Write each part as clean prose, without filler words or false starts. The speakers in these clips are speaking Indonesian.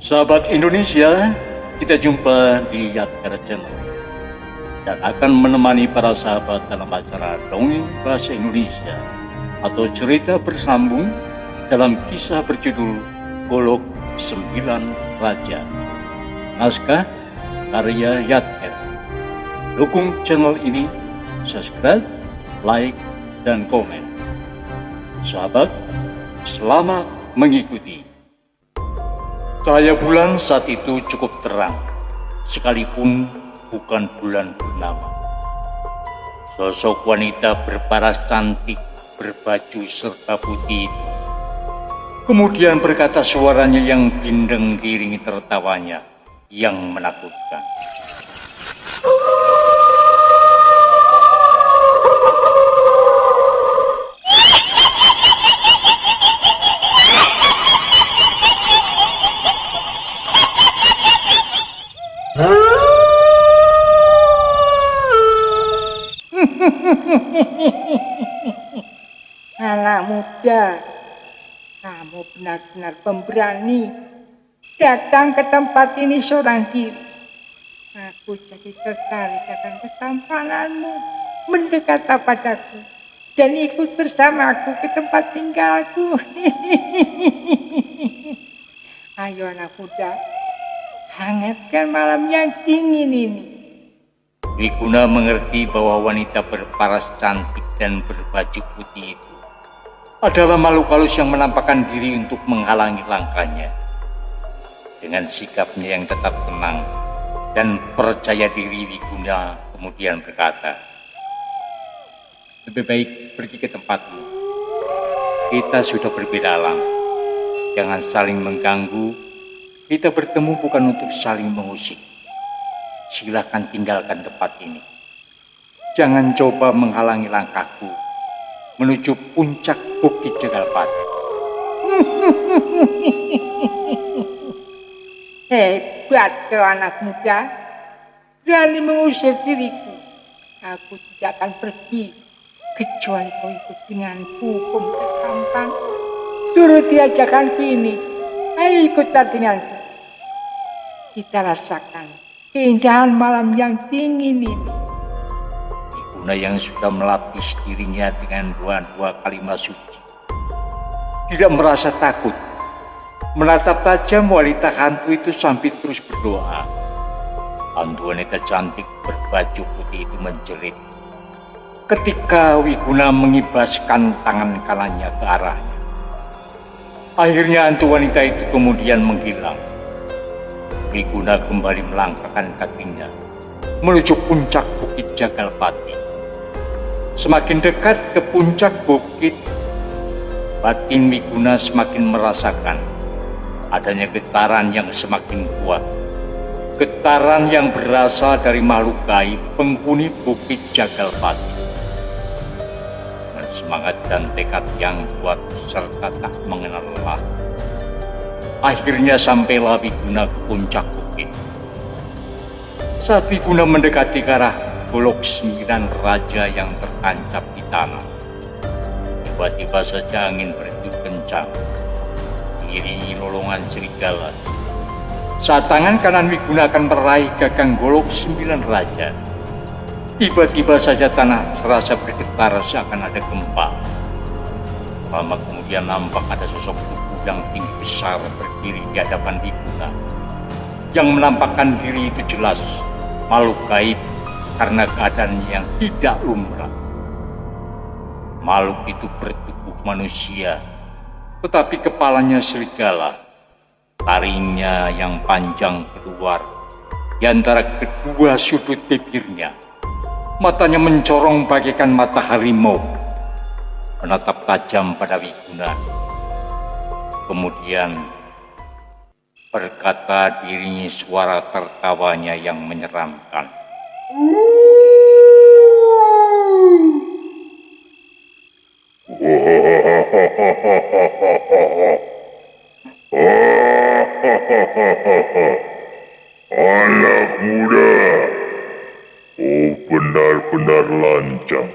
Sahabat Indonesia, kita jumpa di Yadkara Channel dan akan menemani para sahabat dalam acara Dongeng Bahasa Indonesia atau cerita bersambung dalam kisah berjudul Golok Sembilan Raja. Naskah karya Yadkar. Dukung channel ini, subscribe, like, dan komen. Sahabat, selamat mengikuti. Cahaya bulan saat itu cukup terang, sekalipun bukan bulan purnama. Sosok wanita berparas cantik, berbaju serba putih itu kemudian berkata, suaranya yang bindeng diiringi tertawanya yang menakutkan. Anak muda, kamu benar-benar pemberani. Datang ke tempat ini seorang diri. Aku jadi tertarik akan ketampananmu. Mendekat padaku dan ikut bersamaku ke tempat tinggalku. Ayo anak muda, hangatkan malam yang dingin ini. Wiguna mengerti bahwa wanita berparas cantik dan berbaju putih itu adalah makhluk halus yang menampakkan diri untuk menghalangi langkahnya. Dengan sikapnya yang tetap tenang dan percaya diri, Wiguna kemudian berkata, lebih baik pergi ke tempatmu. Kita sudah berbeda alam. Jangan saling mengganggu. Kita bertemu bukan untuk saling mengusik. Silakan tinggalkan tempat ini. Jangan coba menghalangi langkahku menuju puncak Bukit Jagalpati. Hebat kau anak muda, berani mengusir diriku. Aku tidak akan pergi kecuali kau ikut denganku, pemuda tampan. Turuti ajakanku ini, ayo ikutlah denganku. Kita rasakan keindahan malam yang dingin ini. Wiguna yang sudah melapis dirinya dengan dua kalimat suci tidak merasa takut. Menatap tajam wanita hantu itu sambil terus berdoa. Hantu wanita cantik berbaju putih itu menjerit ketika Wiguna mengibaskan tangan kanannya ke arahnya. Akhirnya hantu wanita itu kemudian menghilang. Wiguna kembali melangkahkan kakinya menuju puncak Bukit Jagalpati. Semakin dekat ke puncak bukit, batin Wiguna semakin merasakan adanya getaran yang semakin kuat. Getaran yang berasal dari makhluk gaib penghuni Bukit Jagalpati. Dengan semangat dan tekad yang kuat serta tak mengenal lelah, akhirnya sampailah Wiguna ke puncak bukit. Saat Wiguna mendekati ke arah Golok Sembilan Raja yang tertancap di tanah, tiba-tiba saja angin bertiup kencang, diiringi lolongan serigala. Saat tangan kanan Wiguna akan meraih gagang Golok Sembilan Raja, tiba-tiba saja tanah serasa bergetar seakan ada gempa. Lama kemudian nampak ada sosok tubuh yang tinggi besar berdiri di hadapan Wiguna. Yang menampakkan diri itu jelas makhluk gaib karena keadaannya yang tidak lumrah. Makhluk itu bertubuh manusia, tetapi kepalanya serigala. Taringnya yang panjang keluar di antara kedua sudut bibirnya. Matanya mencorong bagaikan mata harimau, menatap tajam pada Wiguna. Kemudian berkata diiringi suara tertawanya yang menyeramkan. Anak muda, oh benar-benar lancang.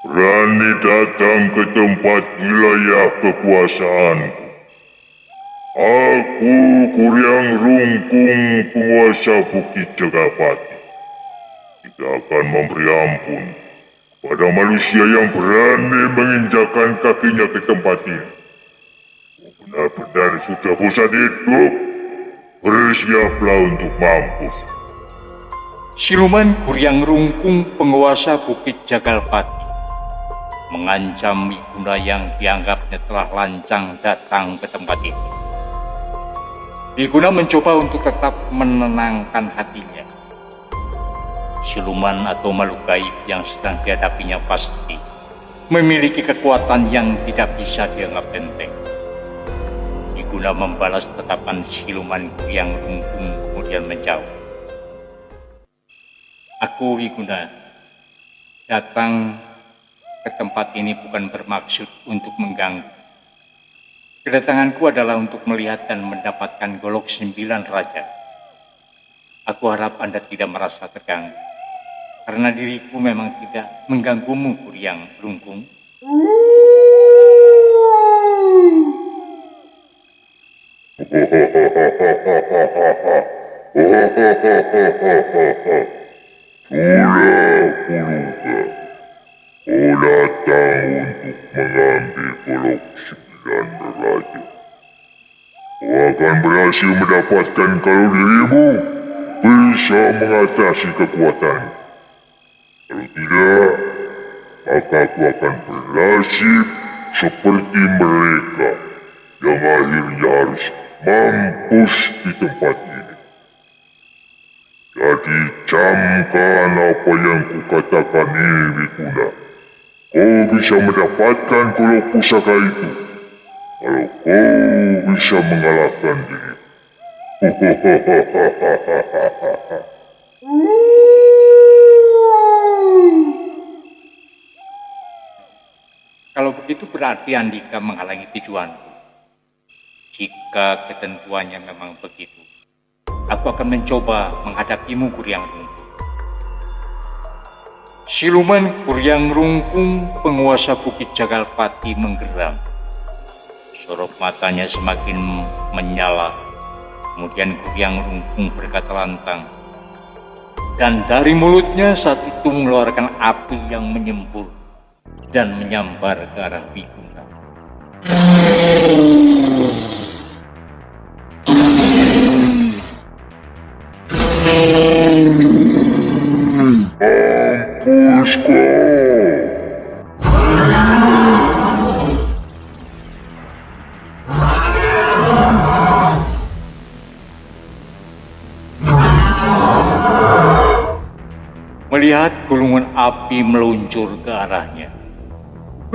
Berani datang ke tempat wilayah kekuasaanku. Aku Kuryang Rungkung, penguasa Bukit Jagapati, tidak akan memberi ampun pada manusia yang berani menginjakkan kakinya ke tempat ini. Benar-benar sudah bosan hidup. Bersiaplah untuk mampus. Siluman Kuryang Rungkung, penguasa Bukit Jagalpati, mengancam Wiguna yang dianggapnya telah lancang datang ke tempat itu. Wiguna mencoba untuk tetap menenangkan hatinya. Siluman atau makhluk gaib yang sedang dihadapinya pasti memiliki kekuatan yang tidak bisa dianggap enteng. Wiguna membalas tatapan siluman Kuryang Rungkung kemudian menjawab, "Aku Wiguna datang ke tempat ini bukan bermaksud untuk mengganggu. Kedatanganku adalah untuk melihat dan mendapatkan golok 9 raja. Aku harap Anda tidak merasa terganggu, karena diriku memang tidak mengganggumu, Kuryang Rungkung." Kau datang untuk mengambil golok 9 raja. Kau akan berhasil mendapatkan kalau dirimu bisa mengatasi kekuatan. Kalau tidak, maka aku akan bernasib seperti mereka yang akhirnya harus mampus di tempat ini. Jadi camkan apa yang kukatakan ini, Wiguna. Kau bisa mendapatkan golok pusaka itu kalau kau bisa mengalahkan diri. Kalau begitu berarti Andika menghalangi tujuanku. Jika ketentuannya memang begitu, aku akan mencoba menghadapimu, Kuryang Rungkung. Siluman Kuryang Rungkung, penguasa Bukit Jagalpati, menggeram. Sorot matanya semakin menyala. Kemudian Kuryang Rungkung berkata lantang, dan dari mulutnya saat itu mengeluarkan api yang menyembur dan menyambar ke arah Wiguna. Mampus kau! Melihat gulungan api meluncur ke arahnya,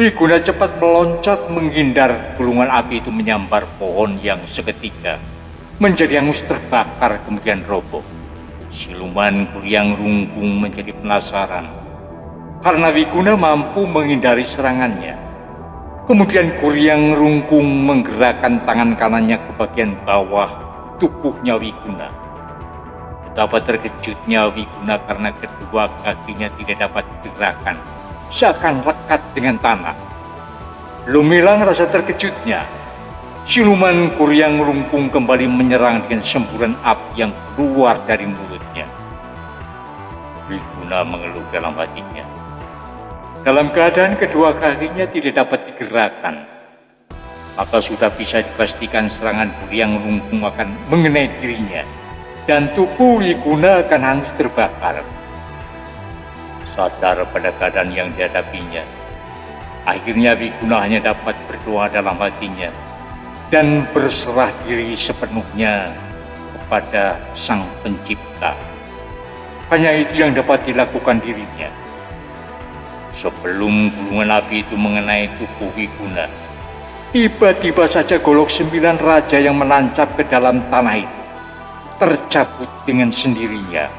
Wiguna cepat meloncat menghindar gulungan api itu menyambar pohon yang seketika menjadi hangus terbakar kemudian roboh. Siluman Kuryang Rungkung menjadi penasaran karena Wiguna mampu menghindari serangannya. Kemudian Kuryang Rungkung menggerakkan tangan kanannya ke bagian bawah tubuhnya Wiguna. Betapa terkejutnya Wiguna karena kedua kakinya tidak dapat digerakkan, seakan lekat dengan tanah. Belum hilang rasa terkejutnya, siluman Kuryang Rungkung kembali menyerang dengan semburan api yang keluar dari mulutnya. Wiguna mengeluh dalam hatinya. Dalam keadaan kedua kakinya tidak dapat digerakkan, maka sudah bisa dipastikan serangan Kuryang Rungkung akan mengenai dirinya dan tubuh Wiguna akan hangus terbakar. Sadar pada keadaan yang dihadapinya, akhirnya Wiguna hanya dapat berdoa dalam hatinya dan berserah diri sepenuhnya kepada Sang Pencipta. Hanya itu yang dapat dilakukan dirinya. Sebelum gulungan api itu mengenai tubuh Wiguna, tiba-tiba saja golok 9 raja yang menancap ke dalam tanah itu tercabut dengan sendirinya.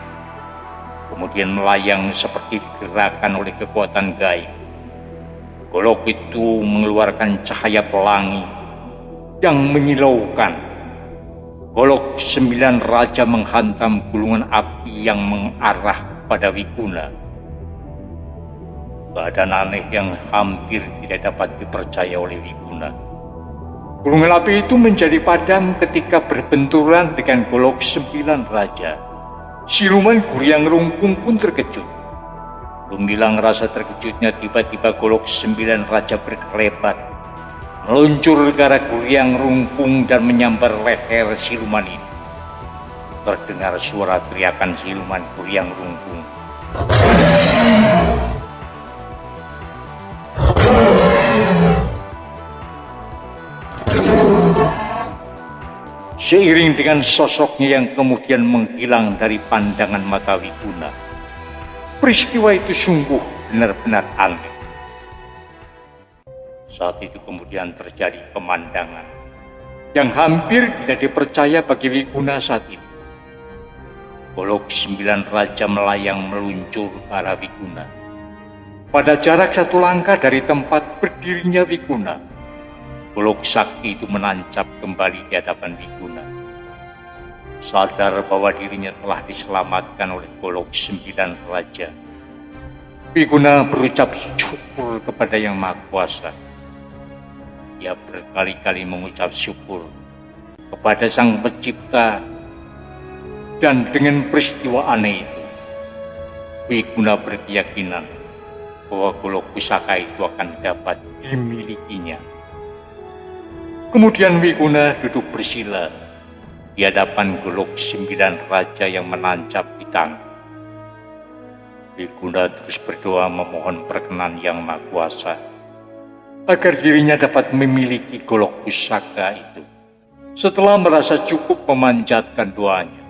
Kemudian melayang seperti digerakkan oleh kekuatan gaib. Golok itu mengeluarkan cahaya pelangi yang menyilaukan. Golok 9 raja menghantam gulungan api yang mengarah pada Wiguna. Badan aneh yang hampir tidak dapat dipercaya oleh Wiguna. Gunung api itu menjadi padam ketika berbenturan dengan golok 9 raja. Siluman Guryang Rungkung pun terkejut. Belum bilang rasa terkejutnya, tiba-tiba golok 9 raja berkelebat, meluncur ke arah Guryang Rungkung dan menyambar leher siluman itu. Terdengar suara teriakan siluman Guryang Rungkung. Seiring dengan sosoknya yang kemudian menghilang dari pandangan mata Wiguna. Peristiwa itu sungguh benar-benar aneh. Saat itu kemudian terjadi pemandangan yang hampir tidak dipercaya bagi Wiguna saat itu. Golok 9 raja melayang meluncur ke arah Wiguna. Pada jarak 1 langkah dari tempat berdirinya Wiguna, golok sakti itu menancap kembali di hadapan Wiguna. Sadar bahwa dirinya telah diselamatkan oleh golok 9 raja, Wiguna berucap syukur kepada Yang Maha Kuasa. Ia berkali-kali mengucap syukur kepada Sang Pencipta, dan dengan peristiwa aneh itu, Wiguna berkeyakinan bahwa golok pusaka itu akan dapat dimilikinya. Kemudian Wiguna duduk bersila di hadapan golok 9 raja yang menancap di tangan. Wiguna terus berdoa memohon perkenan Yang Maha Kuasa agar dirinya dapat memiliki golok pusaka itu. Setelah merasa cukup memanjatkan doanya,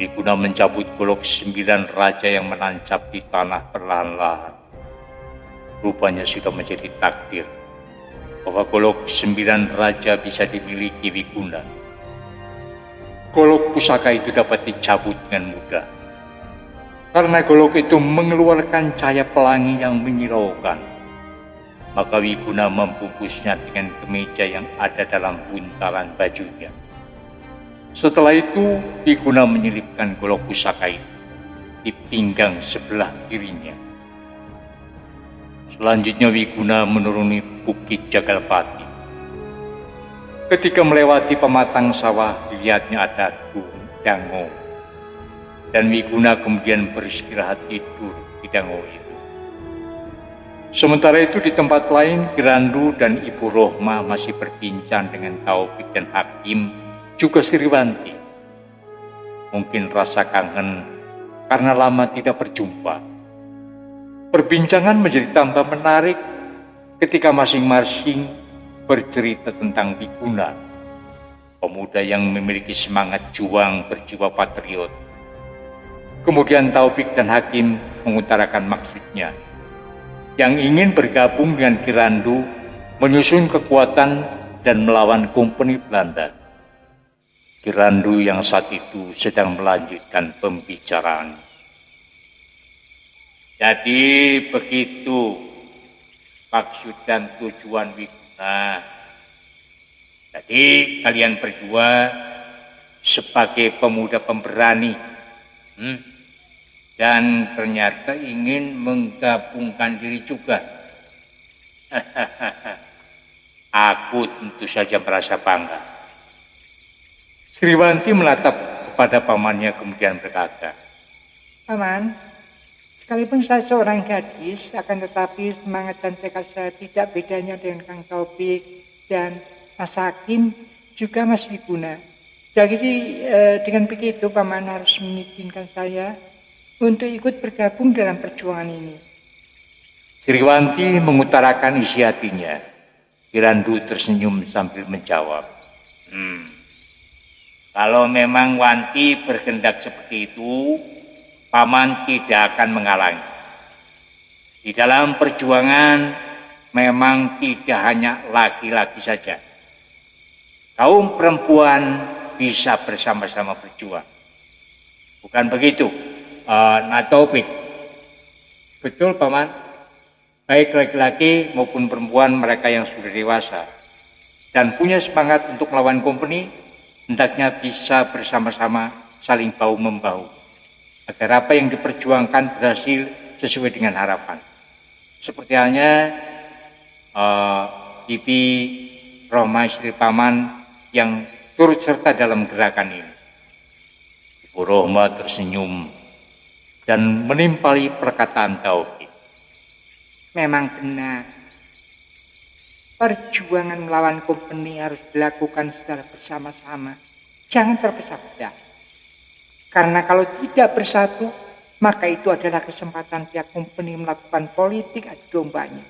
Wiguna mencabut golok 9 raja yang menancap di tanah perlahan-lahan. Rupanya sudah menjadi takdir bahwa golok 9 raja bisa dimiliki Wiguna. Golok pusaka itu dapat dicabut dengan mudah, karena golok itu mengeluarkan cahaya pelangi yang menyilaukan. Maka Wiguna membungkusnya dengan kemeja yang ada dalam buntalan bajunya. Setelah itu, Wiguna menyelipkan golok pusaka itu di pinggang sebelah kirinya. Selanjutnya Wiguna menuruni Bukit Jagalpati. Ketika melewati pematang sawah, dilihatnya ada Gunung Dango. Dan Wiguna kemudian beristirahat tidur di Dango itu. Sementara itu di tempat lain, Kirandu dan Ibu Rohma masih berbincang dengan Taufik dan Hakim, juga Sriwanti. Mungkin rasa kangen karena lama tidak berjumpa. Perbincangan menjadi tambah menarik ketika masing-masing bercerita tentang Wiguna, pemuda yang memiliki semangat juang berjiwa patriot. Kemudian Taufik dan Hakim mengutarakan maksudnya, yang ingin bergabung dengan Kirandu, menyusun kekuatan dan melawan kompeni Belanda. Kirandu yang saat itu sedang melanjutkan pembicaraan. Jadi begitu maksud dan tujuan Wiguna. Jadi kalian berdua sebagai pemuda pemberani dan ternyata ingin menggabungkan diri juga. Aku tentu saja merasa bangga. Sriwanti menatap kepada pamannya kemudian berkata, Paman, sekalipun saya seorang gadis, akan tetapi semangat dan tekad saya tidak bedanya dengan Kang Taufik dan Mas Hakim, juga Mas Wiguna. Jadi dengan begitu Paman harus mengizinkan saya untuk ikut bergabung dalam perjuangan ini. Sriwanti mengutarakan isi hatinya. Kirandu tersenyum sambil menjawab, kalau memang Wanti berkehendak seperti itu, Paman tidak akan menghalangi. Di dalam perjuangan memang tidak hanya laki-laki saja. Kaum perempuan bisa bersama-sama berjuang. Bukan begitu, Taufik? Betul, Paman. Baik laki-laki maupun perempuan, mereka yang sudah dewasa dan punya semangat untuk melawan kompeni, hendaknya bisa bersama-sama saling bahu-membahu, agar apa yang diperjuangkan berhasil sesuai dengan harapan. Seperti halnya Bibi Roma istri paman yang turut serta dalam gerakan ini. Ibu Rohma tersenyum dan menimpali perkataan Tauhid. Memang benar. Perjuangan melawan kompeni harus dilakukan secara bersama-sama. Jangan terpecah-belah. Karena kalau tidak bersatu, maka itu adalah kesempatan pihak kompeni melakukan politik adu dombanya.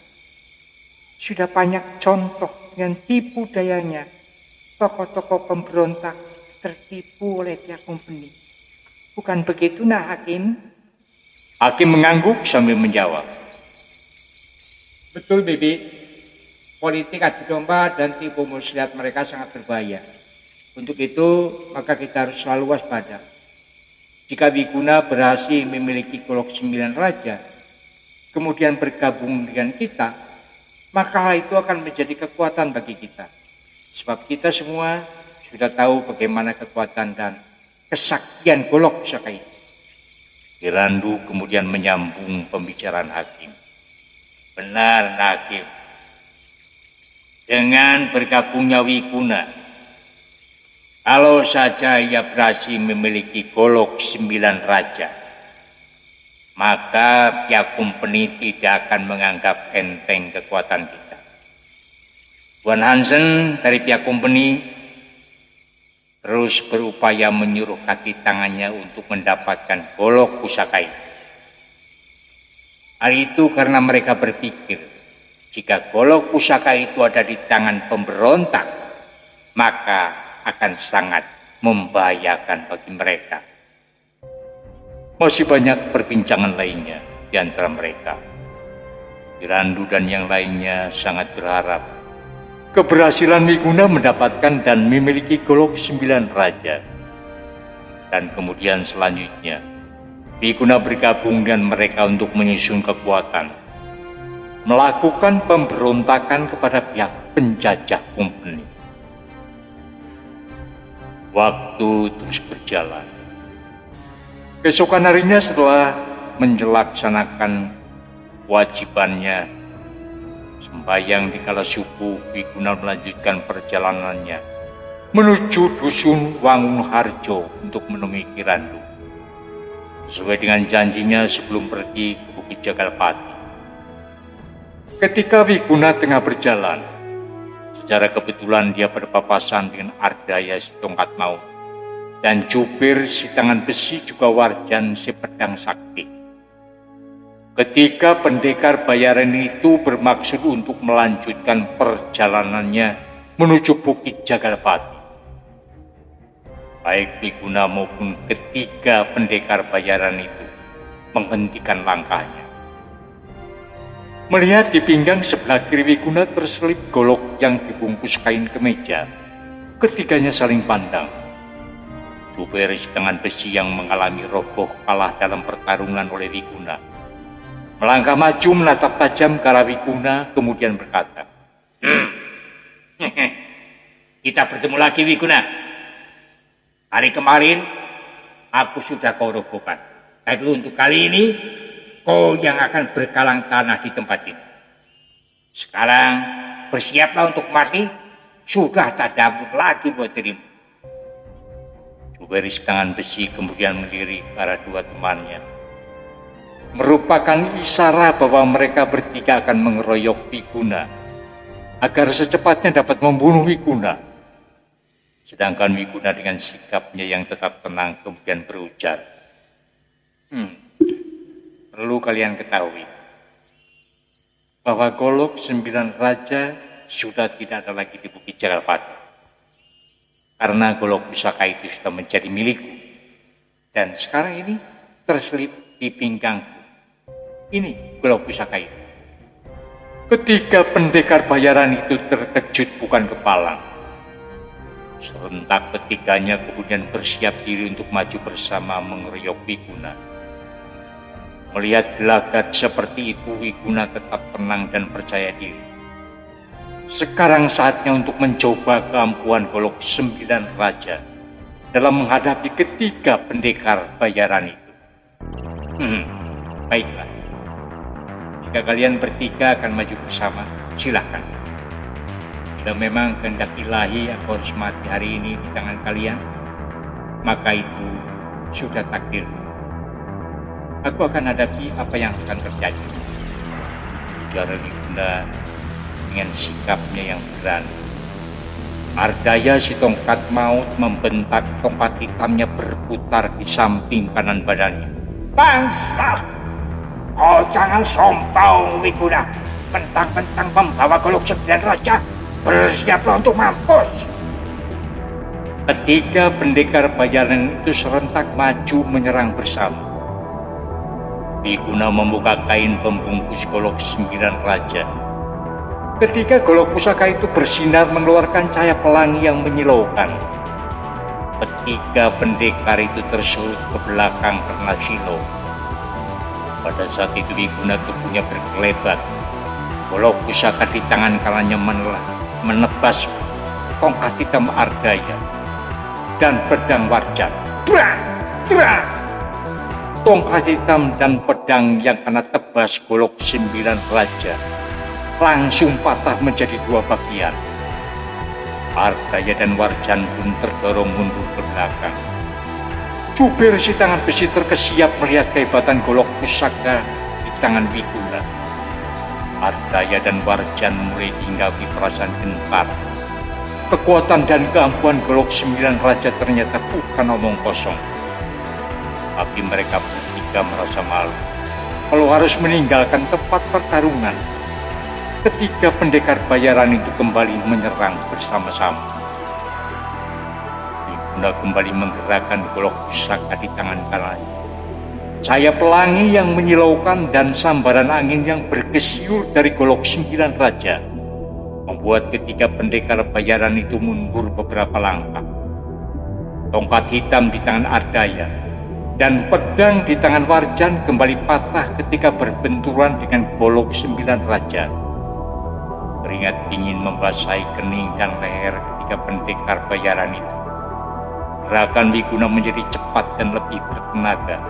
Sudah banyak contoh dengan tipu dayanya tokoh-tokoh pemberontak tertipu oleh pihak kompeni. Bukan begitu, nah Hakim? Hakim mengangguk sambil menjawab. Betul, Bibi. Politik adu domba dan tipu muslihat mereka sangat berbahaya. Untuk itu, maka kita harus selalu waspada. Jika Wiguna berhasil memiliki golok 9 raja, kemudian bergabung dengan kita, maka hal itu akan menjadi kekuatan bagi kita. Sebab kita semua sudah tahu bagaimana kekuatan dan kesaktian golok pusaka itu. Kirandu kemudian menyambung pembicaraan Hakim. Benar, Hakim. Dengan bergabungnya Wiguna, kalau saja ia berhasil memiliki golok 9 raja, maka pihak kompeni tidak akan menganggap enteng kekuatan kita. Tuan Hansen dari pihak kompeni terus berupaya menyuruh kaki tangannya untuk mendapatkan golok pusaka itu. Hal itu karena mereka berpikir, jika golok pusaka itu ada di tangan pemberontak, maka akan sangat membahayakan bagi mereka. Masih banyak perbincangan lainnya di antara mereka. Kirandu dan yang lainnya sangat berharap keberhasilan Wiguna mendapatkan dan memiliki golok 9 raja. Dan kemudian selanjutnya, Wiguna bergabung dengan mereka untuk menyusun kekuatan, melakukan pemberontakan kepada pihak penjajah kompeni. Waktu terus berjalan. Keesokan harinya setelah melaksanakan kewajibannya sembahyang di kala subuh, Wiguna melanjutkan perjalanannya menuju dusun Wangunharjo untuk menemui Kirandu. Sesuai dengan janjinya sebelum pergi ke Bukit Jagalpati. Ketika Wiguna tengah berjalan, secara kebetulan dia berpapasan dengan Ardaya si tongkat maut dan Jubir si tangan besi juga Warjan si pedang sakti. Ketika pendekar bayaran itu bermaksud untuk melanjutkan perjalanannya menuju Bukit Jagalpati, baik Wiguna maupun ketiga pendekar bayaran itu menghentikan langkahnya. Melihat di pinggang sebelah kiri Wiguna terselip golok yang dibungkus kain kemeja, ketiganya saling pandang. Jubir si tangan besi yang mengalami roboh kalah dalam pertarungan oleh Wiguna melangkah maju menatap tajam ke arah Wiguna, kemudian berkata, "Kita bertemu lagi, Wiguna. Hari kemarin aku sudah kau robohkan, tapi untuk kali ini kau yang akan berkalang tanah di tempat ini. Sekarang bersiaplah untuk mati, sudah tak ada ampun lagi buat dirimu." Jubir si tangan besi kemudian melirik ke arah dua temannya, merupakan isyarat bahwa mereka bertiga akan mengeroyok Wiguna agar secepatnya dapat membunuh Wiguna. Sedangkan Wiguna dengan sikapnya yang tetap tenang kemudian berujar, perlu kalian ketahui bahwa golok 9 raja sudah tidak ada lagi di Bukit Jagalpati, karena golok pusaka itu sudah menjadi milikku dan sekarang ini terselip di pinggangku. Ini golok pusaka itu. Ketiga pendekar bayaran itu terkejut bukan kepalang. Serentak ketiganya kemudian bersiap diri untuk maju bersama mengeroyok Wiguna. Melihat gelagat seperti itu, Wiguna tetap tenang dan percaya diri. Sekarang saatnya untuk mencoba keampuhan golok 9 raja dalam menghadapi ketiga pendekar bayaran itu. Baiklah. Jika kalian bertiga akan maju bersama, silakan. Bila memang kehendak ilahi aku harus mati hari ini di tangan kalian, maka itu sudah takdir. Aku akan hadapi apa yang akan terjadi. Ujar Wiguna dengan sikapnya yang berani. Ardaya si tongkat maut membentak, tongkat hitamnya berputar di samping kanan badannya. Bangsa, kau jangan sombong Wiguna. Mentang-mentang membawa golok 9 raja, bersiaplah untuk mampus. Ketiga pendekar bayaran itu serentak maju menyerang bersama. Wiguna membuka kain pembungkus golok 9 raja. Ketika golok pusaka itu bersinar mengeluarkan cahaya pelangi yang menyilaukan. Ketiga pendekar itu tersulut ke belakang karena silau. Pada saat itu Wiguna tubuhnya berkelebat. Golok pusaka di tangan kanannya menebas tongkat hitam Ardaya dan pedang Warjan. Drak! Drak! Tongkat hitam dan pedang yang kena tebas golok 9 raja langsung patah menjadi 2 bagian. Ardaya dan Warjan pun terdorong mundur ke belakang. Jubir si tangan besi terkesiap melihat kehebatan golok pusaka di tangan Wiguna. Ardaya dan Warjan mulai dihinggapi perasaan gentar. Kekuatan dan keampuhan golok 9 raja ternyata bukan omong kosong. Tapi mereka bertiga merasa malu kalau harus meninggalkan tempat pertarungan. Ketiga pendekar bayaran itu kembali menyerang bersama-sama. Wiguna kembali menggerakkan golok pusaka di tangan kanannya. Cahaya pelangi yang menyilaukan dan sambaran angin yang bergesiur dari golok 9 raja membuat ketiga pendekar bayaran itu mundur beberapa langkah. Tongkat hitam di tangan Ardaya dan pedang di tangan Warjan kembali patah ketika berbenturan dengan golok 9 raja. Keringat dingin membasahi kening dan leher ketiga pendekar bayaran itu. Gerakan Wiguna menjadi cepat dan lebih bertenaga.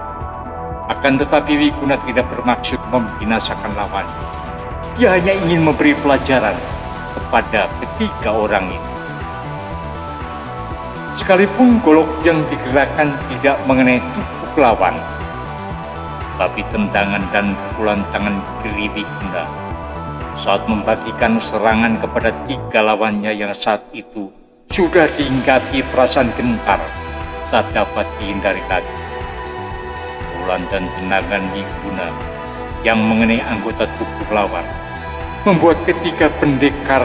Akan tetapi Wiguna tidak bermaksud membinasakan lawannya. Dia hanya ingin memberi pelajaran kepada ketiga orang itu. Sekalipun golok yang digerakkan tidak mengenai tubuh lawan, tapi tendangan dan pukulan tangan kiri Wiguna saat membagikan serangan kepada 3 lawannya yang saat itu sudah dihinggapi perasaan gentar tak dapat dihindari lagi. Pukulan dan tendangan Wiguna yang mengenai anggota tubuh lawan membuat ketiga pendekar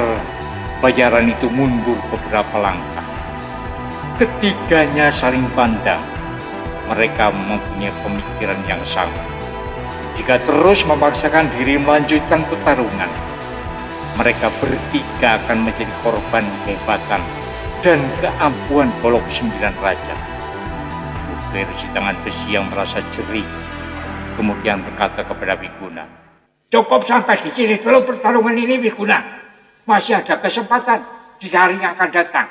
bayaran itu mundur beberapa langkah. Ketiganya saling pandang. Mereka mempunyai pemikiran yang sama. Jika terus memaksakan diri melanjutkan pertarungan, mereka bertiga akan menjadi korban kehebatan dan keampuhan golok 9 raja. Jubir si tangan besi yang merasa jerih kemudian berkata kepada Wiguna, Cukup sampai di sini dulu pertarungan ini Wiguna. Masih ada kesempatan di hari yang akan datang.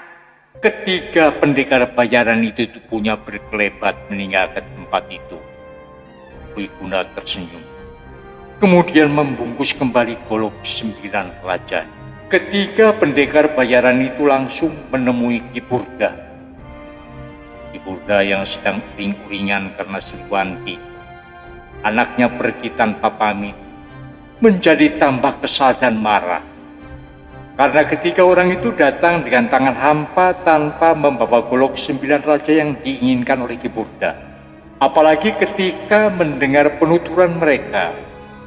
Ketiga pendekar bayaran itu tubuhnya berkelebat meninggalkan tempat itu. Wiguna tersenyum, kemudian membungkus kembali golok 9 raja. Ketiga pendekar bayaran itu langsung menemui Ki Burda. Ki Burda yang sedang uring-uringan karena Sriwanti, anaknya pergi tanpa pamit, menjadi tambah kesal dan marah. Karena ketiga orang itu datang dengan tangan hampa tanpa membawa golok 9 raja yang diinginkan oleh Ki Burda. Apalagi ketika mendengar penuturan mereka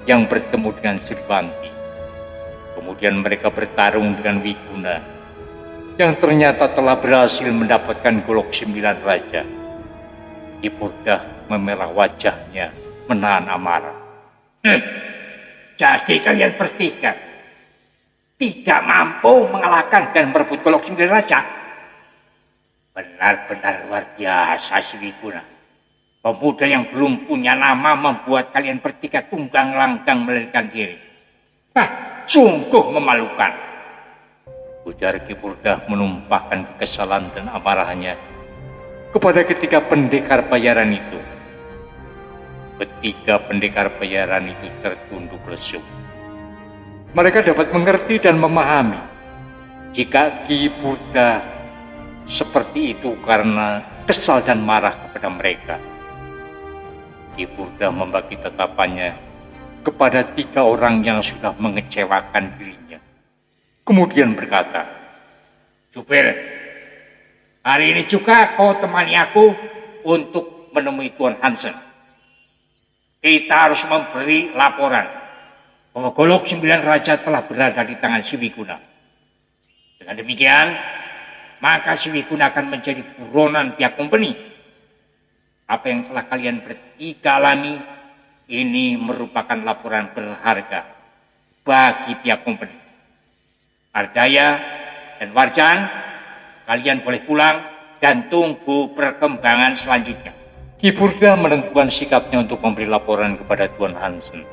yang bertemu dengan Sriwanti. Kemudian mereka bertarung dengan Wiguna yang ternyata telah berhasil mendapatkan golok 9 raja. Ki Burda memerah wajahnya menahan amarah. Jadi kalian bertiga tidak mampu mengalahkan dan merebut golok 9 raja? Benar-benar luar biasa si Wiguna. Pemuda yang belum punya nama membuat kalian bertiga tunggang langgang melarikan diri. Sungguh memalukan. Ujar Ki Burda menumpahkan kekesalan dan amarahnya kepada ketiga pendekar bayaran itu. Ketiga pendekar bayaran itu tertunduk lesu. Mereka dapat mengerti dan memahami Jika Ki Burda seperti itu karena kesal dan marah kepada mereka, Ki Burda membagi tatapannya kepada 3 orang yang sudah mengecewakan dirinya. Kemudian berkata, "Jupir, hari ini juga kau temani aku untuk menemui Tuan Hansen. Kita harus memberi laporan bahwa Golok 9 Raja telah berada di tangan Si Wiguna. Dengan demikian, maka Si Wiguna akan menjadi buronan pihak company. Apa yang telah kalian bertiga alami, ini merupakan laporan berharga bagi pihak company. Ardaya dan Warjan, kalian boleh pulang dan tunggu perkembangan selanjutnya." Ki Burda menentukan sikapnya untuk memberi laporan kepada Tuan Hansen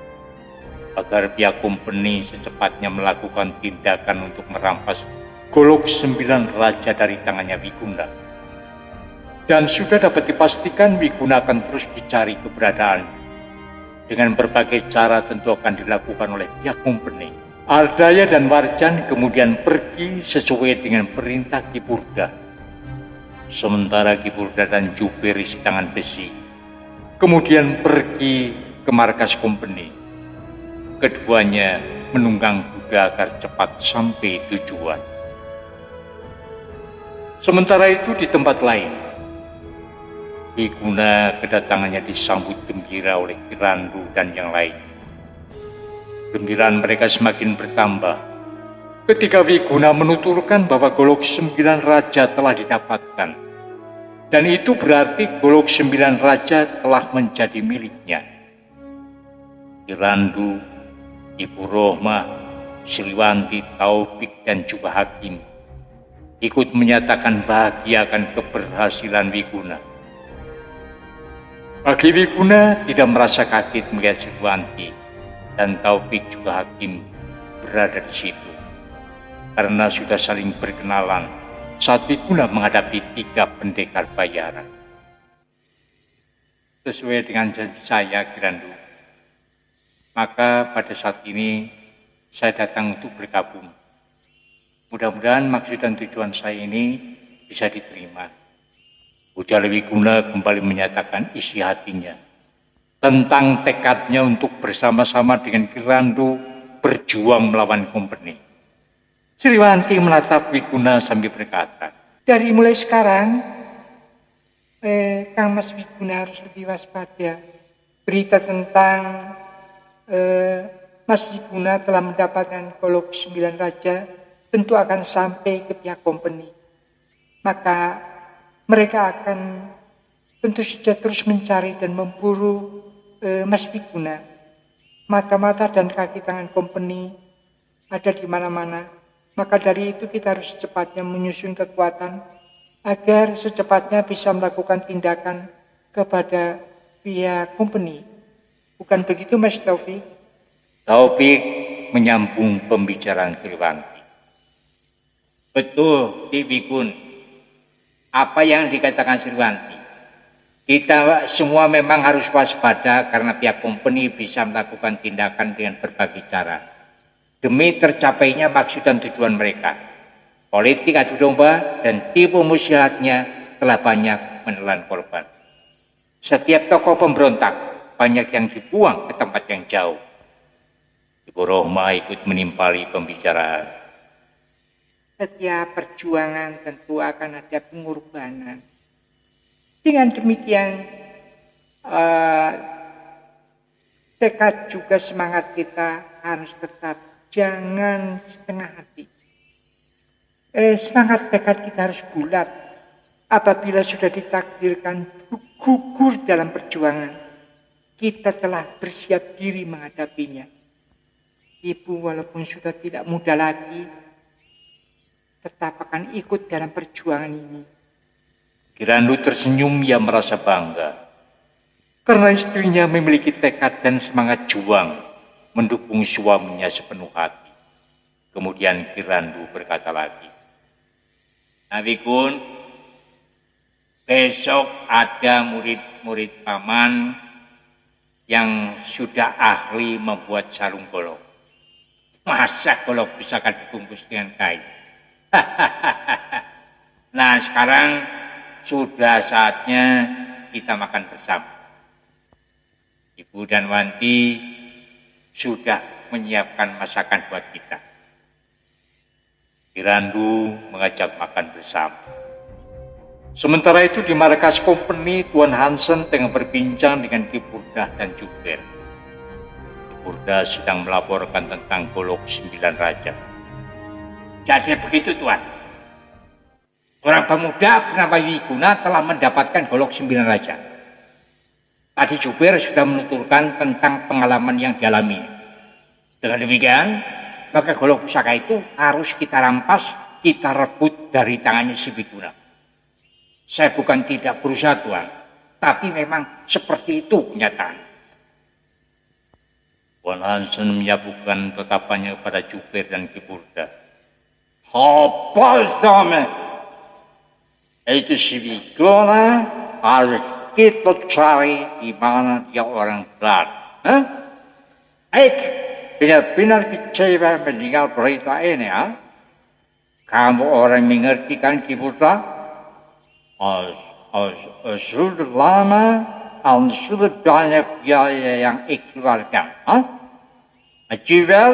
agar pihak company secepatnya melakukan tindakan untuk merampas Golok 9 Raja dari tangannya Wiguna. Dan sudah dapat dipastikan Wiguna akan terus dicari keberadaan. Dengan berbagai cara tentu akan dilakukan oleh pihak company. Ardaya dan Warjan kemudian pergi sesuai dengan perintah Ki Burda. Sementara Ki Burda dan Jupir isi tangan besi kemudian pergi ke markas company. Keduanya menunggang kuda agar cepat sampai tujuan. Sementara itu di tempat lain, Wiguna kedatangannya disambut gembira oleh Ki Randu dan yang lain. Gembiraan mereka semakin bertambah ketika Wiguna menuturkan bahwa Golok 9 Raja telah didapatkan. Dan itu berarti Golok 9 Raja telah menjadi miliknya. Ki Randu, Ibu Rohmah, Siliwanti, Taufik, dan juga Hakim ikut menyatakan bahagia akan keberhasilan Wiguna. Bagi Wiguna tidak merasa kaget melihat Siliwanti dan Taufik juga Hakim berada di situ, karena sudah saling berkenalan saat Wiguna menghadapi 3 pendekar bayaran. Sesuai dengan janji saya, Ki Randu, maka pada saat ini saya datang untuk bergabung. Mudah-mudahan maksud dan tujuan saya ini bisa diterima. Ujar Wiguna kembali menyatakan isi hatinya tentang tekadnya untuk bersama-sama dengan Ki Randu berjuang melawan company. Siliwanti menatap Wiguna sambil berkata, Dari mulai sekarang, Kang Mas Wiguna harus lebih waspada. Berita tentang Mas Wiguna telah mendapatkan Golok 9 Raja tentu akan sampai ke pihak company. Maka mereka akan tentu saja terus mencari dan memburu Mas Wiguna. Mata-mata dan kaki tangan company ada di mana-mana. Maka dari itu kita harus secepatnya menyusun kekuatan agar secepatnya bisa melakukan tindakan kepada pihak company. Bukan begitu, Mas Taufik? Taufik menyambung pembicaraan Siliwanti. Betul, Ki Wigun. Apa yang dikatakan Siliwanti. Kita semua memang harus waspada karena pihak company bisa melakukan tindakan dengan berbagai cara demi tercapainya maksud dan tujuan mereka. Politik adu domba dan tipu muslihatnya telah banyak menelan korban. Setiap tokoh pemberontak banyak yang dibuang ke tempat yang jauh. Ibu Rohmah ikut menimpali pembicaraan. Setiap perjuangan tentu akan ada pengorbanan. Dengan demikian, tekad juga semangat kita harus tetap, jangan setengah hati. Semangat tekad kita harus bulat. Apabila sudah ditakdirkan gugur dalam perjuangan, kita telah bersiap diri menghadapinya. Ibu walaupun sudah tidak muda lagi, tetap akan ikut dalam perjuangan ini. Ki Randu tersenyum, ia merasa bangga karena istrinya memiliki tekad dan semangat juang mendukung suaminya sepenuh hati. Kemudian Ki Randu berkata lagi, Wigun, besok ada murid-murid paman yang sudah ahli membuat sarung golok. Masa golok bisa dibungkus dengan kain? Nah, sekarang sudah saatnya kita makan bersama. Ibu dan Wanti sudah menyiapkan masakan buat kita. Pirandu mengajak makan bersama. Sementara itu di markas company, Tuan Hansen tengah berbincang dengan Ki Purdah dan Juber. Ki Purdah sedang melaporkan tentang Golok 9 Raja. Jadi begitu, Tuan. Orang pemuda bernama Wiguna telah mendapatkan Golok 9 Raja. Tadi Juber sudah menuturkan tentang pengalaman yang dialami. Dengan demikian, maka golok pusaka itu harus kita rampas, kita rebut dari tangannya si Wiguna. Saya bukan tidak berusaha, Tuan, tapi memang seperti itu kenyataan. Tuan Hansen menyabukkan tatapannya kepada Juber dan Ki Purdah. Apa namanya? Itu si Wiguna harus kita cari di mana dia orang berada. Benar-benar kecewa mendengar berita ini, ha? Kamu orang mengerti kan, Ki Purdah? Sudah lama dan sudah banyak biaya yang dikeluarkan. Juber,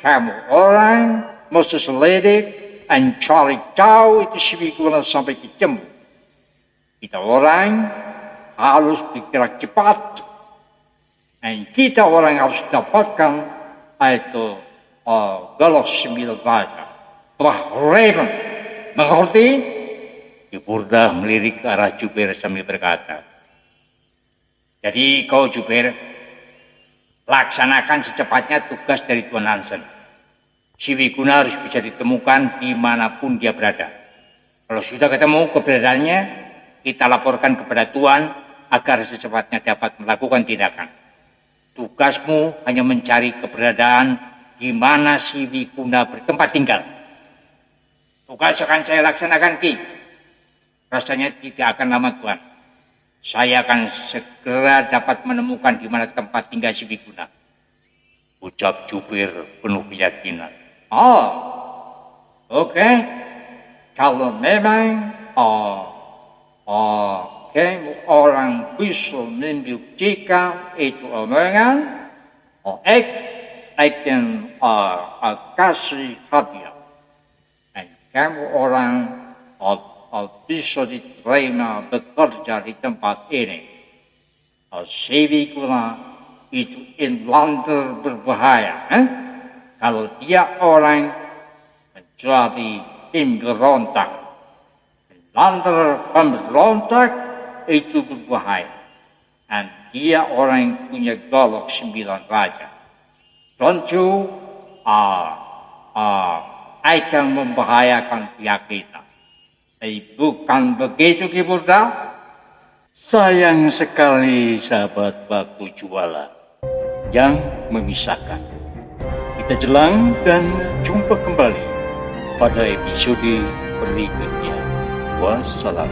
kamu orang mesti selidik dan cari tahu itu si Wiguna sampai ketemu. Kita orang harus bergerak cepat. Dan kita orang harus dapatkan itu Golok 9 Raja. Telah Raven, mengerti? Ki Purdah melirik ke arah Juber sambil berkata, jadi kau Juber, laksanakan secepatnya tugas dari Tuan Hansen. Si Wiguna harus bisa ditemukan dimanapun dia berada. Kalau sudah ketemu keberadaannya, kita laporkan kepada Tuan agar secepatnya dapat melakukan tindakan. Tugasmu hanya mencari keberadaan di mana si Wiguna bertempat tinggal. Tugas akan saya laksanakan, Ki. Rasanya tidak akan lama, Tuan. Saya akan segera dapat menemukan di mana tempat tinggal si Wiguna. Ucap Juber penuh keyakinan. Oke. Kalau memang kamu orang bisa membuktikan itu omongan, akan kasih hadiah. Dan kamu orang bisa diterima bekerja di tempat ini. Si Wiguna itu inlander berbahaya. Kalau dia orang menjadi pemberontak. Inlander pemberontak itu berbahaya. Dan dia orang punya Golok 9 Raja. Tentu akan membahayakan pihak kita. Bukan begitu, Ki Purdah? Sayang sekali sahabat Baku Juala yang memisahkan. Kita jelang dan jumpa kembali pada episode berikutnya. Wassalam.